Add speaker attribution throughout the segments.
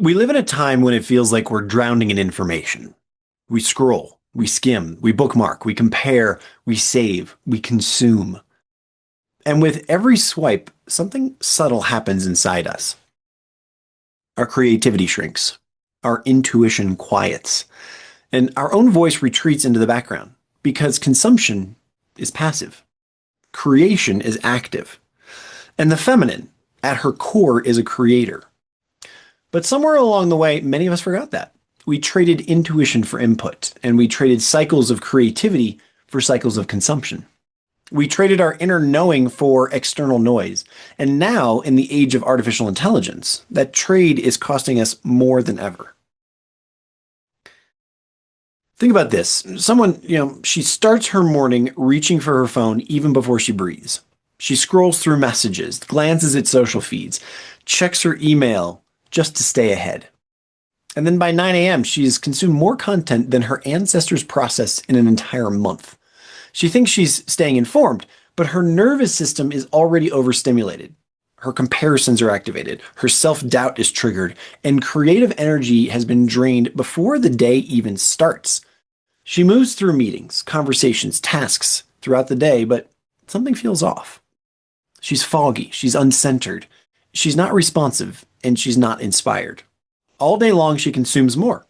Speaker 1: We live in a time when it feels like we're drowning in information. We scroll, we skim, we bookmark, we compare, we save, we consume. And with every swipe, something subtle happens inside us. Our creativity shrinks, our intuition quiets, and our own voice retreats into the background because consumption is passive, creation is active, and the feminine, at her core, is a creator. But somewhere along the way, many of us forgot that. We traded intuition for input, and we traded cycles of creativity for cycles of consumption. We traded our inner knowing for external noise. And now, in the age of artificial intelligence, that trade is costing us more than ever. Think about this. Someone, she starts her morning reaching for her phone even before she breathes. She scrolls through messages, glances at social feeds, checks her email just to stay ahead. And then by 9 a.m., she's consumed more content than her ancestors processed in an entire month. She thinks she's staying informed, but her nervous system is already overstimulated. Her comparisons are activated, her self-doubt is triggered, and creative energy has been drained before the day even starts. She moves through meetings, conversations, tasks throughout the day, but something feels off. She's foggy, she's uncentered, she's not responsive, and she's not inspired. All day long, she consumes more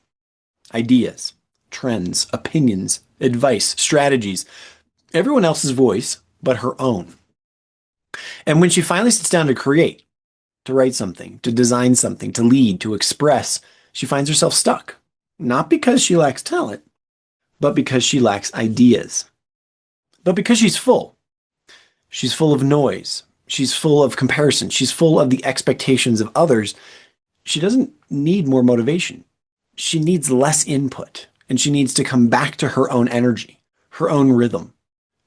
Speaker 1: ideas, trends, opinions, advice, strategies, everyone else's voice but her own. And when she finally sits down to create, to write something, to design something, to lead, to express, she finds herself stuck. Not because she lacks talent, but because she lacks ideas. But because she's full. She's full of noise. She's full of comparison. She's full of the expectations of others. She doesn't need more motivation. She needs less input, and she needs to come back to her own energy, her own rhythm,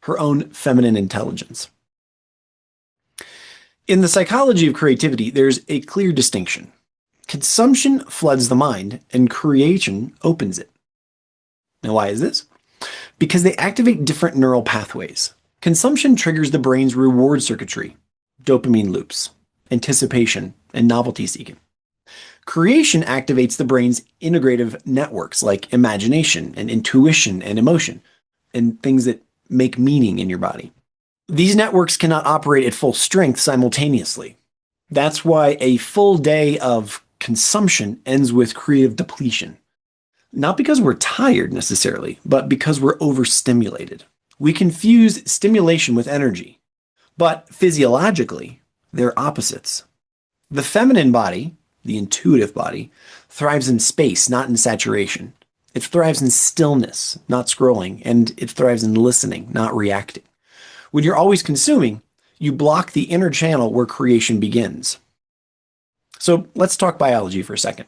Speaker 1: her own feminine intelligence. In the psychology of creativity, there's a clear distinction. Consumption floods the mind, and creation opens it. Now, why is this? Because they activate different neural pathways. Consumption triggers the brain's reward circuitry, dopamine loops, anticipation, and novelty seeking. Creation activates the brain's integrative networks like imagination and intuition and emotion, and things that make meaning in your body. These networks cannot operate at full strength simultaneously. That's why a full day of consumption ends with creative depletion. Not because we're tired necessarily, but because we're overstimulated. We confuse stimulation with energy, but physiologically, they're opposites. The feminine body, the intuitive body, thrives in space, not in saturation. It thrives in stillness, not scrolling, and it thrives in listening, not reacting. When you're always consuming, you block the inner channel where creation begins. So let's talk biology for a second.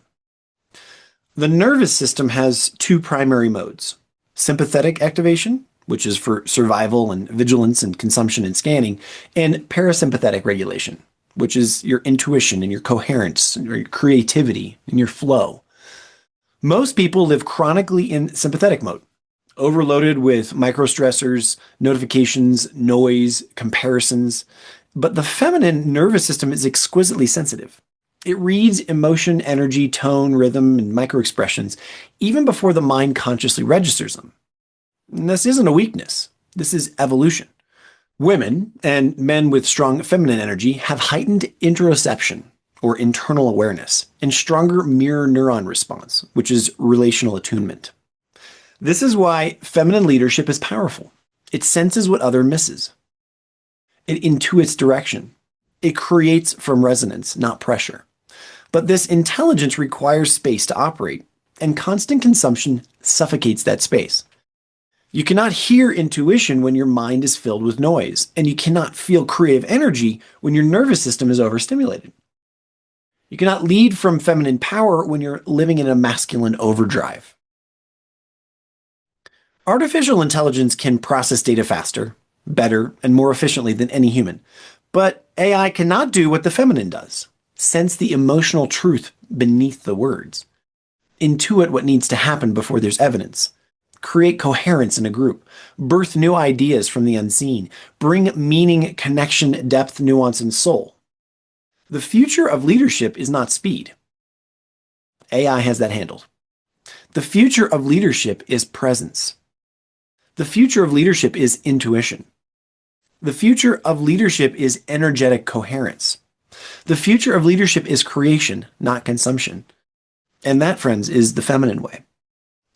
Speaker 1: The nervous system has two primary modes: sympathetic activation, which is for survival and vigilance and consumption and scanning, and parasympathetic regulation, which is your intuition and your coherence and your creativity and your flow. Most people live chronically in sympathetic mode, overloaded with microstressors, notifications, noise, comparisons. But the feminine nervous system is exquisitely sensitive. It reads emotion, energy, tone, rhythm, and microexpressions even before the mind consciously registers them. And this isn't a weakness. This is evolution. Women and men with strong feminine energy have heightened interoception, or internal awareness, and stronger mirror neuron response, which is relational attunement. This is why feminine leadership is powerful. It senses what other misses. It intuits direction. It creates from resonance, not pressure. But this intelligence requires space to operate, and constant consumption suffocates that space. You cannot hear intuition when your mind is filled with noise, and you cannot feel creative energy when your nervous system is overstimulated. You cannot lead from feminine power when you're living in a masculine overdrive. Artificial intelligence can process data faster, better, and more efficiently than any human, but AI cannot do what the feminine does: sense the emotional truth beneath the words, intuit what needs to happen before there's evidence, create coherence in a group, birth new ideas from the unseen, bring meaning, connection, depth, nuance, and soul. The future of leadership is not speed. AI has that handled. The future of leadership is presence. The future of leadership is intuition. The future of leadership is energetic coherence. The future of leadership is creation, not consumption. And that, friends, is the feminine way.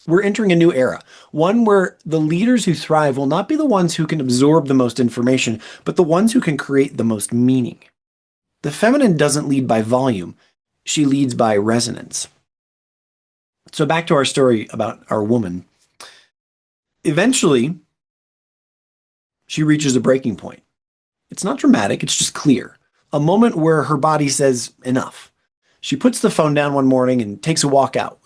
Speaker 1: We're entering a new era, one where the leaders who thrive will not be the ones who can absorb the most information, but the ones who can create the most meaning. The feminine doesn't lead by volume, she leads by resonance. So back to our story about our woman. Eventually, she reaches a breaking point. It's not dramatic, it's just clear. A moment where her body says, enough. She puts the phone down one morning and takes a walk out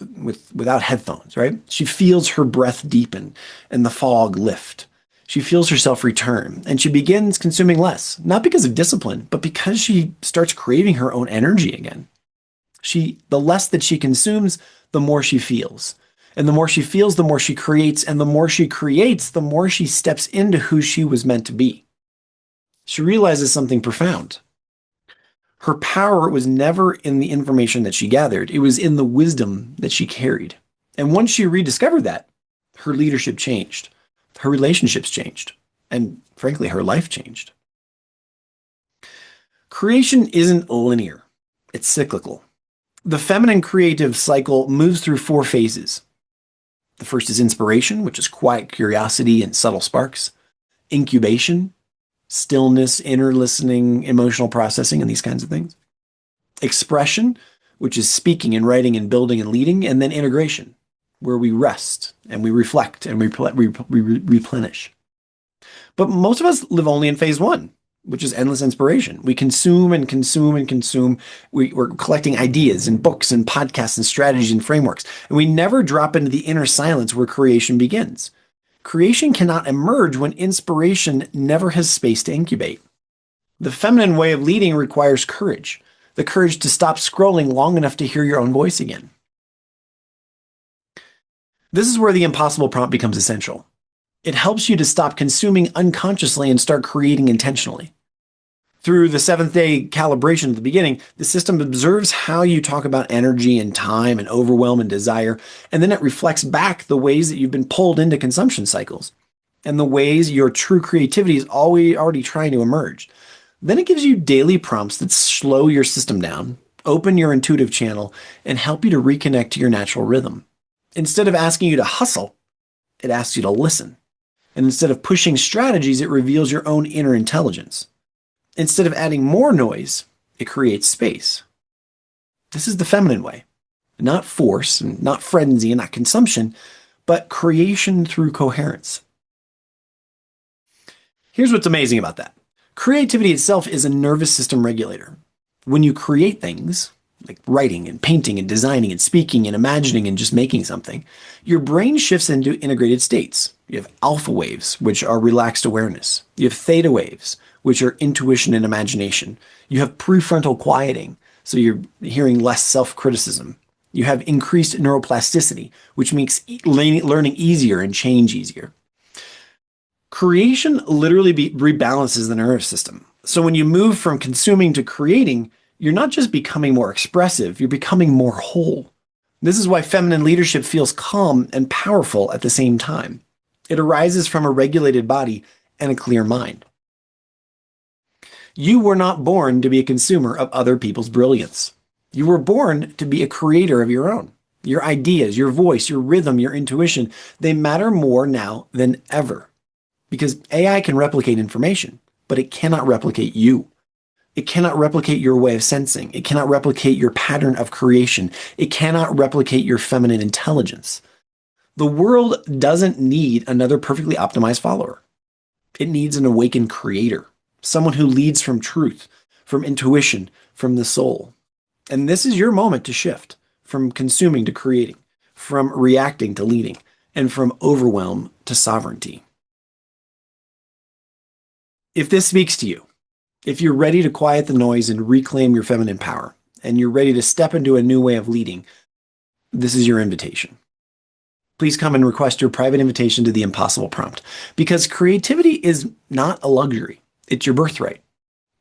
Speaker 1: without headphones, right? She feels her breath deepen and the fog lift. She feels herself return, and she begins consuming less, not because of discipline, but because she starts craving her own energy again. The less that she consumes, the more she feels. And the more she feels, the more she creates, and the more she creates, the more she steps into who she was meant to be. She realizes something profound. Her power was never in the information that she gathered. It was in the wisdom that she carried. And once she rediscovered that, her leadership changed. Her relationships changed. And frankly, her life changed. Creation isn't linear. It's cyclical. The feminine creative cycle moves through 4 phases. The first is inspiration, which is quiet curiosity and subtle sparks. Incubation, stillness, inner listening, emotional processing, and these kinds of things. Expression, which is speaking and writing and building and leading. And then integration, where we rest and we reflect and we replenish. But most of us live only in phase 1, which is endless inspiration. We consume and consume and consume. We're collecting ideas and books and podcasts and strategies and frameworks. And we never drop into the inner silence where creation begins. Creation cannot emerge when inspiration never has space to incubate. The feminine way of leading requires courage, the courage to stop scrolling long enough to hear your own voice again. This is where the impossible prompt becomes essential. It helps you to stop consuming unconsciously and start creating intentionally. Through the 7th-day calibration at the beginning, the system observes how you talk about energy and time and overwhelm and desire, and then it reflects back the ways that you've been pulled into consumption cycles and the ways your true creativity is already trying to emerge. Then it gives you daily prompts that slow your system down, open your intuitive channel, and help you to reconnect to your natural rhythm. Instead of asking you to hustle, it asks you to listen. And instead of pushing strategies, it reveals your own inner intelligence. Instead of adding more noise, it creates space. This is the feminine way. Not force, and not frenzy, and not consumption, but creation through coherence. Here's what's amazing about that. Creativity itself is a nervous system regulator. When you create things, like writing and painting and designing and speaking and imagining and just making something, your brain shifts into integrated states. You have alpha waves, which are relaxed awareness. You have theta waves, which are intuition and imagination. You have prefrontal quieting, so you're hearing less self-criticism. You have increased neuroplasticity, which makes learning easier and change easier. Creation literally rebalances the nervous system. So when you move from consuming to creating, you're not just becoming more expressive, you're becoming more whole. This is why feminine leadership feels calm and powerful at the same time. It arises from a regulated body and a clear mind. You were not born to be a consumer of other people's brilliance. You were born to be a creator of your own. Your ideas, your voice, your rhythm, your intuition, they matter more now than ever. Because AI can replicate information, but it cannot replicate you. It cannot replicate your way of sensing. It cannot replicate your pattern of creation. It cannot replicate your feminine intelligence. The world doesn't need another perfectly optimized follower. It needs an awakened creator, someone who leads from truth, from intuition, from the soul. And this is your moment to shift from consuming to creating, from reacting to leading, and from overwhelm to sovereignty. If this speaks to you, if you're ready to quiet the noise and reclaim your feminine power, and you're ready to step into a new way of leading, this is your invitation. Please come and request your private invitation to the Impossible Prompt, because creativity is not a luxury. It's your birthright.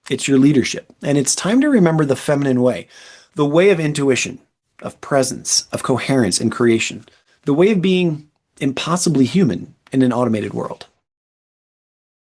Speaker 1: It's your leadership. And it's time to remember the feminine way, the way of intuition, of presence, of coherence and creation, the way of being impossibly human in an automated world.